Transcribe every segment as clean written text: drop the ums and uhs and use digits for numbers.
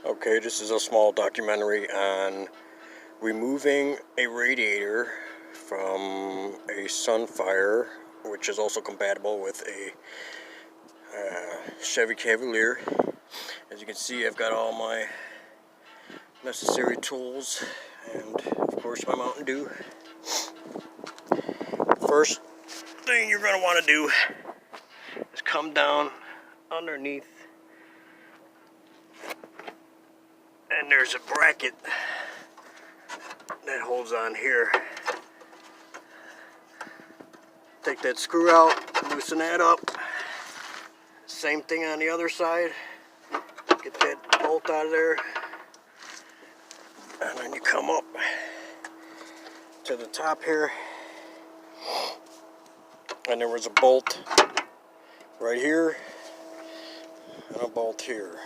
Okay, this is a small documentary on removing a radiator from a sunfire, which is also compatible with a Chevy Cavalier. As you can see, I've got all my necessary tools and of course my Mountain Dew. First thing you're going to want to do is come down underneath, and there's a bracket that holds on here. Take that screw out, loosen that up. Same thing on the other side. Get that bolt out of there, and then you come up to the top here, and there was a bolt right here and a bolt here.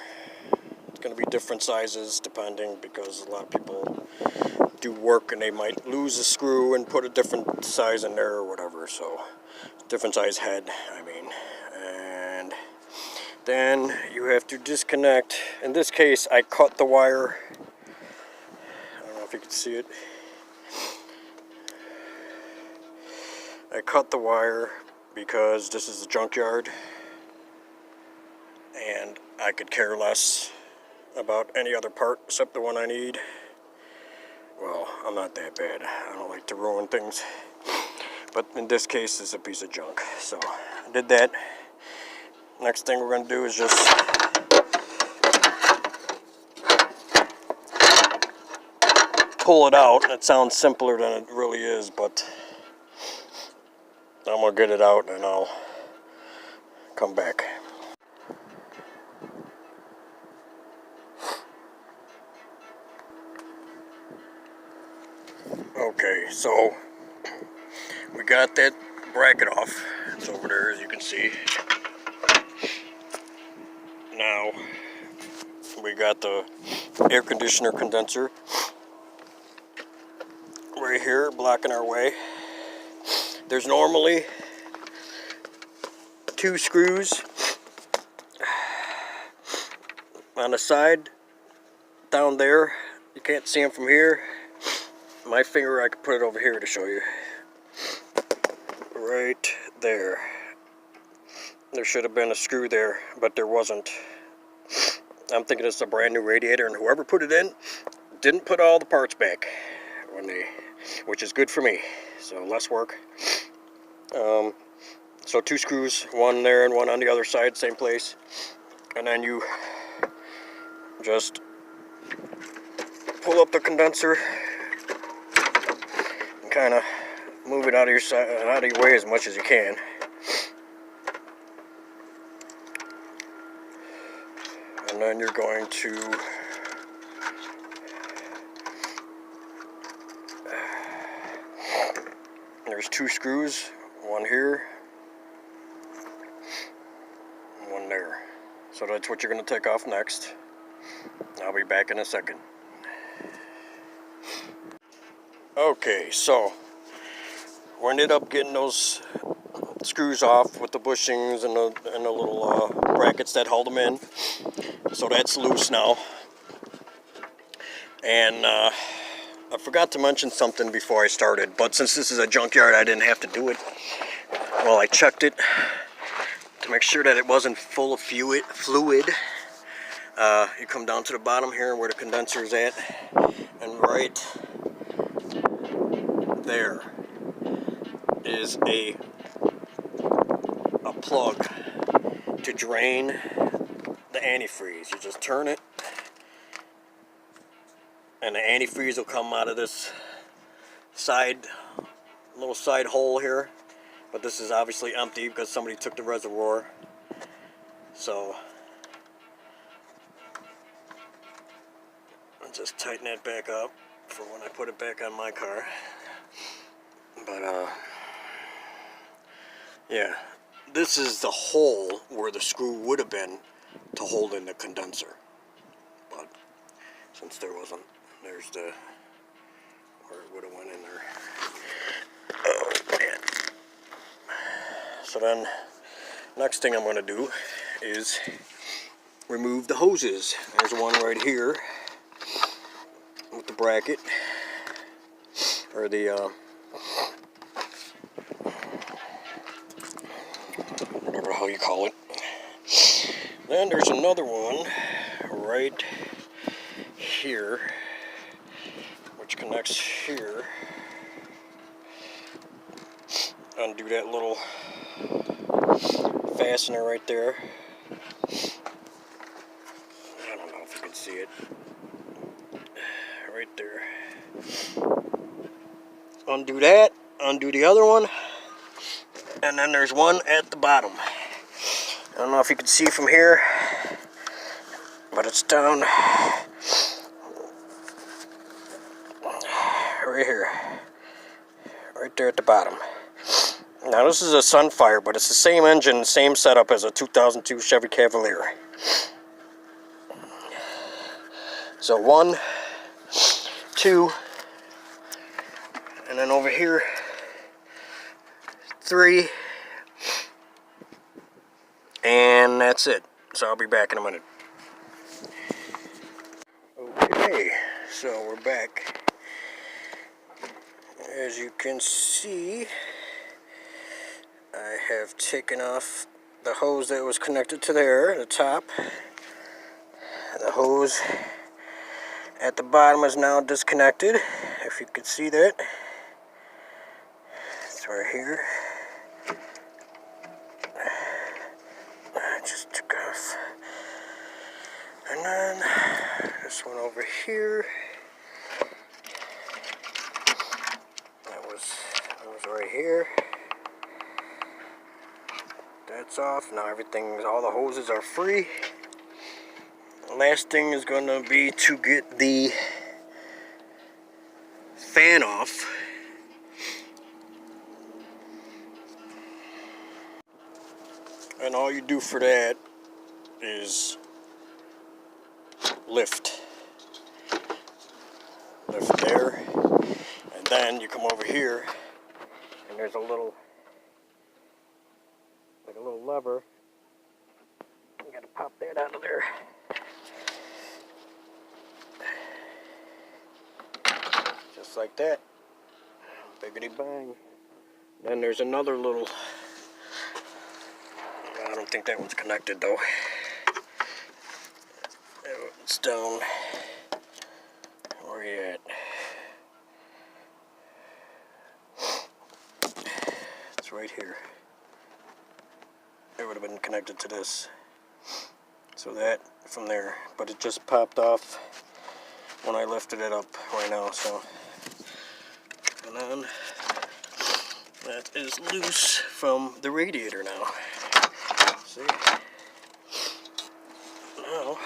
It's going to be different sizes depending, because a lot of people do work and they might lose a screw and put a different size in there or whatever. So different size head, I mean. And then you have to disconnect. In this case, I cut the wire. I don't know if you can see it. I cut the wire because this is a junkyard and I could care less about any other part except the one I need. Well, I'm not that bad. I don't like to ruin things. But in this case, it's a piece of junk. So I did that. Next thing we're going to do is just pull it out. It sounds simpler than it really is, but I'm going to get it out and I'll come back. Okay, so we got that bracket off. It's over there, as you can see. Now we got the air conditioner condenser right here blocking our way. There's normally 2 screws on the side down there. You can't see them from here. My finger, I could put it over here to show you. Right there. There should have been a screw there, but there wasn't. I'm thinking it's a brand new radiator, and whoever put it in didn't put all the parts back which is good for me. So less work. So 2 screws, one there and one on the other side, same place. And then you just pull up the condenser and kind of move it out of your way as much as you can. And then you're going to there's 2 screws, one here, and one there. So that's what you're going to take off next. I'll be back in a second. Okay, so we ended up getting those screws off with the bushings and the little brackets that hold them in. So that's loose now. And I forgot to mention something before I started, but since this is a junkyard, I didn't have to do it. Well, I checked it to make sure that it wasn't full of fluid. You come down to the bottom here where the condenser is at, and right there is a plug to drain the antifreeze. You just turn it, and the antifreeze will come out of this little side hole here. But this is obviously empty because somebody took the reservoir. So I'll just tighten that back up for when I put it back on my car. But yeah, this is the hole where the screw would have been to hold in the condenser. But since there wasn't, there's the where it would have went in there. Oh man. So then next thing I'm going to do is remove the hoses. There's one right here with the bracket, or the whatever the hell you call it. Then there's another one right here, which connects here. Undo that little fastener right there. I don't know if you can see it. Right there. Undo that, undo the other one, and then there's one at the bottom. I don't know if you can see from here, but it's down right here, right there at the bottom. Now this is a Sunfire, but it's the same engine, same setup as a 2002 Chevy Cavalier. So 1, 2, and then over here 3, and that's it. So I'll be back in a minute. Okay, so we're back. As you can see, I have taken off the hose that was connected to there, the top. The hose at the bottom is now disconnected, if you could see that. It's right here. I just took off. And then this one over here. That was right here. That's off. Now all the hoses are free. The last thing is going to be to get the fan off. And all you do for that is lift there, and then you come over here, and there's a little lever. You gotta pop that out of there. Just like that. Biggity bang. Then there's another little, I don't think that one's connected though. It's down. Where are you at? It's right here. It would have been connected to this. So that from there. But it just popped off when I lifted it up right now. So, and then that is loose from the radiator now. See? Now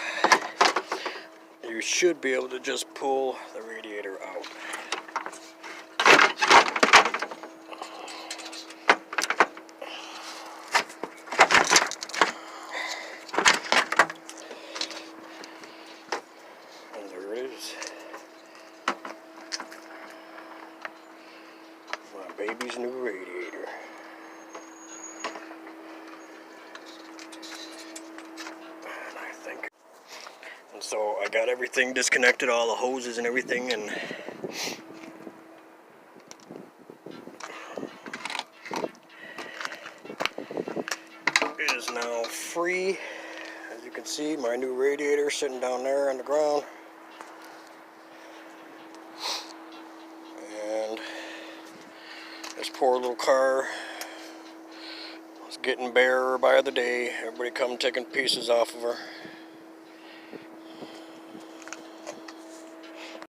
you should be able to just pull the radiator out. And there it is. My baby's new radiator. And so I got everything disconnected, all the hoses and everything, and it is now free. As you can see, my new radiator sitting down there on the ground. And this poor little car is getting barer by the day. Everybody come taking pieces off of her.